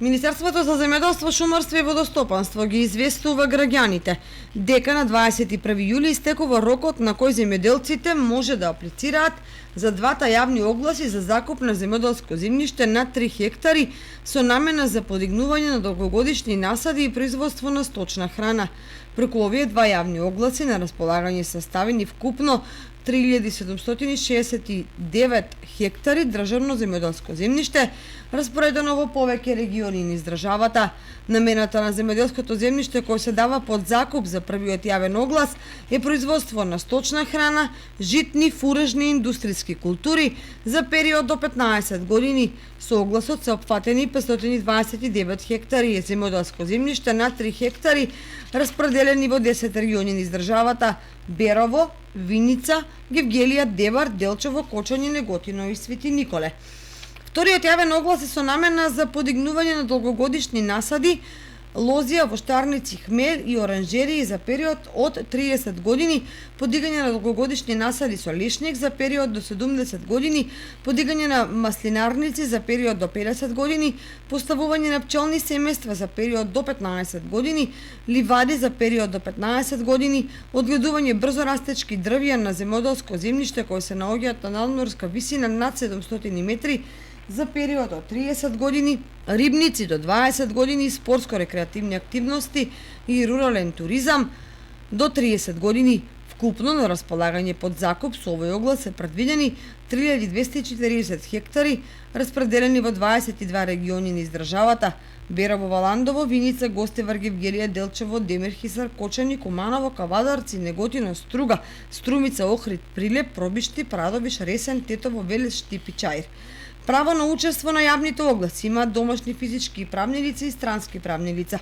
Министерството за земјоделство, шумарство и водостопанство ги известува граѓаните дека на 21 јули истекува рокот на кој земјоделците може да аплицираат за двата јавни огласи за закуп на земјоделско земјиште над 3 хектари со намена за подигнување на долгогодишни насади и производство на сточна храна. Преку овие два јавни огласи на располагање се ставени вкупно 3769 хектари државно земјоделско земјиште, распоредено во повеќе региони низ државата. Намената на земјоделското земјиште кој се дава под закуп за првиот јавен оглас е производство на сточна храна, житни, фуражни и индустријски култури за период до 15 години. Со огласот се опфатени 529 хектари земјоделско земјиште над 3 хектари, распределени во 10 региони низ државата: Берово, Виница, Гевгелија, Девар, Делчево, Кочање, Неготино и Свети Николе. Вториот јавен оглас е со намена за подигнување на долгогодишни насади, лозија, воштарници, хмел и оранжерии за период од 30 години, подигање на долгогодишни насади со лишник за период до 70 години, подигање на маслинарници за период до 50 години, поставување на пчелни семејства за период до 15 години, ливади за период до 15 години, одгледување брзорастечки дрвја на земјоделско земјиште кои се наоѓаат на надморска висина над 700 метри за период од 30 години, рибници до 20 години, спортско-рекреативни активности и рурален туризам до 30 години. Вкупно на располагање под закуп со овој оглас се предвидени 3240 хектари, распределени во 22 региони низ државата: Берово, Валандово, Виница, Гостевар, Гевгелија, Делчево, Демирхисар, Кочани, Куманово, Кавадарци, Неготино, Струга, Струмица, Охрид, Прилеп, Пробишти, Прадовиш, Ресен, Тетово, Велес, Штип и Чаир. Право на учество на јавните огласи имаат домашни физички и правни лица и странски правни лица.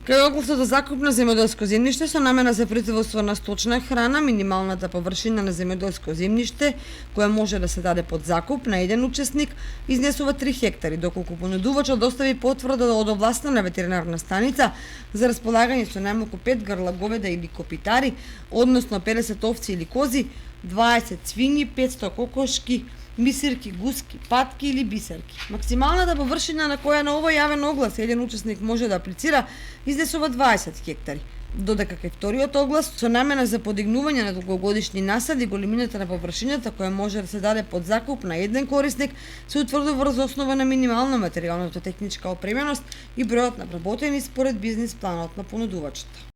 Кај огласот за закуп на земјоделско земјиште со намена за производство на сточна храна, минималната површина на земјоделско земјиште која може да се даде под закуп на еден учесник изнесува 3 хектари, доколку понудувачот достави потврда од овластена ветеринарна станица за располагање со најмалку 5 грла говеда или копитари, односно 50 овци или кози, 20 свињи, 500 кокошки, мисирки, гуски, патки или бисерки. Максималната површина на која на овој јавен оглас еден учесник може да аплицира изнесува 20 хектари. Додека кај вториот оглас со намена за подигнување на долгогодишни насади, големината на површината која може да се даде под закуп на еден корисник се утврдува врз основа на минимална материјалната техничка опременост и бројот на вработени според бизнис планот на понудувачот.